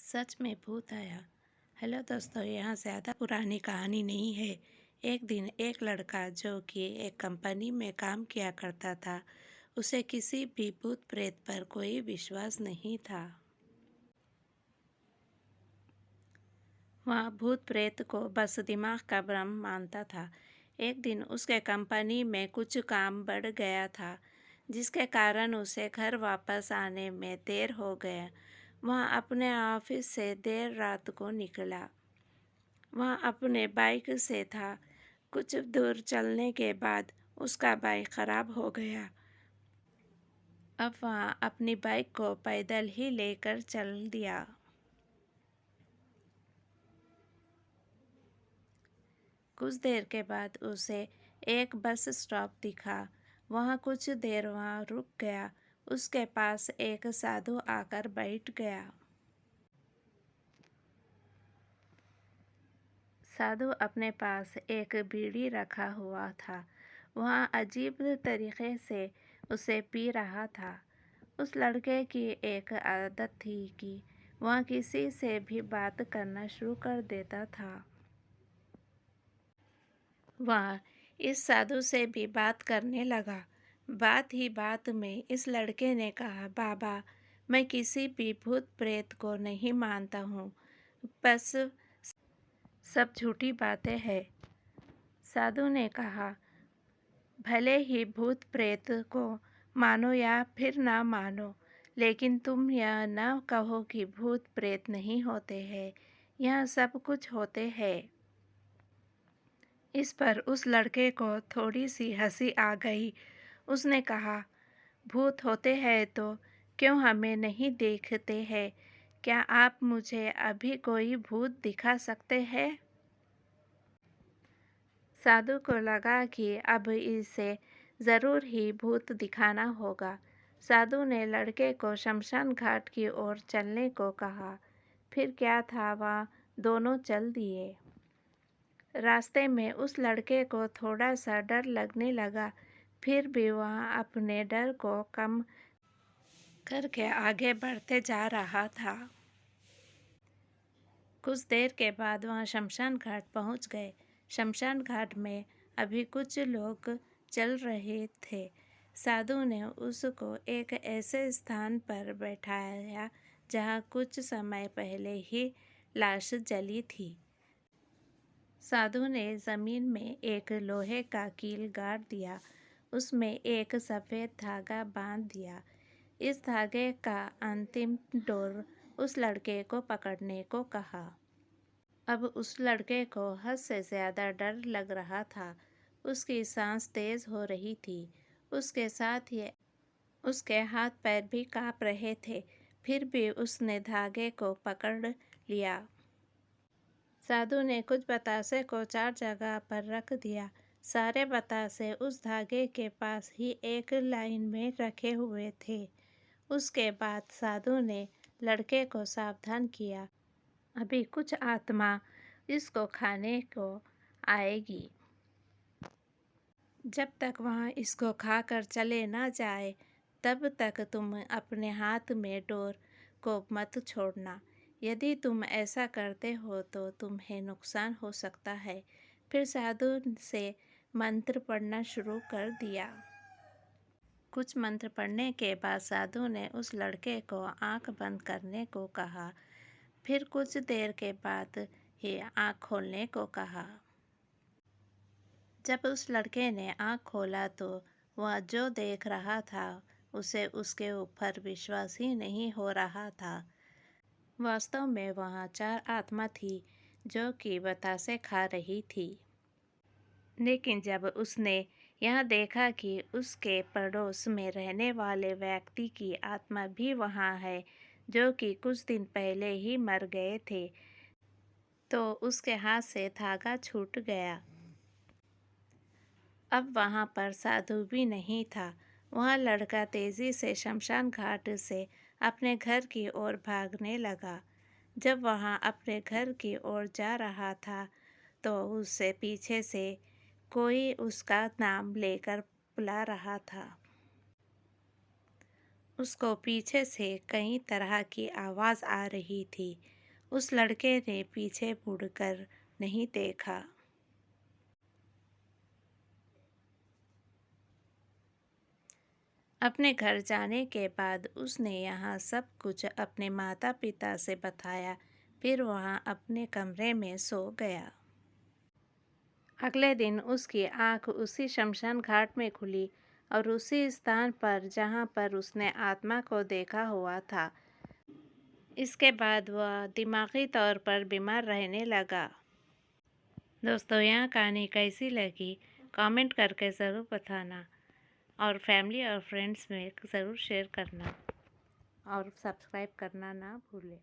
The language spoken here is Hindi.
सच में भूत आया। हेलो दोस्तों, यहाँ ज़्यादा पुरानी कहानी नहीं है। एक दिन एक लड़का जो कि एक कंपनी में काम किया करता था, उसे किसी भी भूत प्रेत पर कोई विश्वास नहीं था। वह भूत प्रेत को बस दिमाग का भ्रम मानता था। एक दिन उसके कंपनी में कुछ काम बढ़ गया था, जिसके कारण उसे घर वापस आने में देर हो गया। वह अपने ऑफिस से देर रात को निकला। वह अपने बाइक से था। कुछ दूर चलने के बाद उसका बाइक खराब हो गया। अब वह अपनी बाइक को पैदल ही लेकर चल दिया। कुछ देर के बाद उसे एक बस स्टॉप दिखा। वह कुछ देर वहाँ रुक गया। उसके पास एक साधु आकर बैठ गया। साधु अपने पास एक बीड़ी रखा हुआ था। वह अजीब तरीके से उसे पी रहा था। उस लड़के की एक आदत थी कि वह किसी से भी बात करना शुरू कर देता था। वह इस साधु से भी बात करने लगा। बात ही बात में इस लड़के ने कहा, बाबा, मैं किसी भी भूत प्रेत को नहीं मानता हूँ, बस सब झूठी बातें हैं। साधु ने कहा, भले ही भूत प्रेत को मानो या फिर ना मानो, लेकिन तुम यह न कहो कि भूत प्रेत नहीं होते हैं। यह सब कुछ होते हैं। इस पर उस लड़के को थोड़ी सी हंसी आ गई। उसने कहा, भूत होते हैं तो क्यों हमें नहीं देखते हैं? क्या आप मुझे अभी कोई भूत दिखा सकते हैं? साधु को लगा कि अब इसे ज़रूर ही भूत दिखाना होगा। साधु ने लड़के को शमशान घाट की ओर चलने को कहा। फिर क्या था, वह दोनों चल दिए। रास्ते में उस लड़के को थोड़ा सा डर लगने लगा। फिर भी वह अपने डर को कम करके आगे बढ़ते जा रहा था। कुछ देर के बाद वह शमशान घाट पहुंच गए। शमशान घाट में अभी कुछ लोग चल रहे थे। साधु ने उसको एक ऐसे स्थान पर बैठाया जहां कुछ समय पहले ही लाश जली थी। साधु ने जमीन में एक लोहे का कील गाड़ दिया। उसमें एक सफ़ेद धागा बांध दिया। इस धागे का अंतिम डोर उस लड़के को पकड़ने को कहा। अब उस लड़के को हद से ज़्यादा डर लग रहा था। उसकी सांस तेज हो रही थी। उसके साथ ही उसके हाथ पैर भी कांप रहे थे। फिर भी उसने धागे को पकड़ लिया। साधु ने कुछ बतासे को 4 जगह पर रख दिया। सारे बतासे उस धागे के पास ही एक लाइन में रखे हुए थे। उसके बाद साधु ने लड़के को सावधान किया, अभी कुछ आत्मा इसको खाने को आएगी। जब तक वह इसको खाकर चले ना जाए, तब तक तुम अपने हाथ में डोर को मत छोड़ना। यदि तुम ऐसा करते हो तो तुम्हें नुकसान हो सकता है। फिर साधु से मंत्र पढ़ना शुरू कर दिया। कुछ मंत्र पढ़ने के बाद साधु ने उस लड़के को आंख बंद करने को कहा। फिर कुछ देर के बाद ही आंख खोलने को कहा। जब उस लड़के ने आंख खोला तो वह जो देख रहा था उसे उसके ऊपर विश्वास ही नहीं हो रहा था। वास्तव में वहाँ 4 आत्मा थी जो कि बतासे खा रही थी। लेकिन जब उसने यह देखा कि उसके पड़ोस में रहने वाले व्यक्ति की आत्मा भी वहाँ है, जो कि कुछ दिन पहले ही मर गए थे, तो उसके हाथ से धागा छूट गया। अब वहाँ पर साधु भी नहीं था। वह लड़का तेजी से शमशान घाट से अपने घर की ओर भागने लगा। जब वह अपने घर की ओर जा रहा था तो उससे पीछे से कोई उसका नाम लेकर बुला रहा था। उसको पीछे से कई तरह की आवाज़ आ रही थी। उस लड़के ने पीछे मुड़कर नहीं देखा। अपने घर जाने के बाद उसने यहाँ सब कुछ अपने माता पिता से बताया, फिर वहाँ अपने कमरे में सो गया। अगले दिन उसकी आँख उसी शमशान घाट में खुली और उसी स्थान पर जहाँ पर उसने आत्मा को देखा हुआ था। इसके बाद वह दिमागी तौर पर बीमार रहने लगा। दोस्तों, यह कहानी कैसी लगी कमेंट करके ज़रूर बताना और फैमिली और फ्रेंड्स में ज़रूर शेयर करना और सब्सक्राइब करना ना भूलें।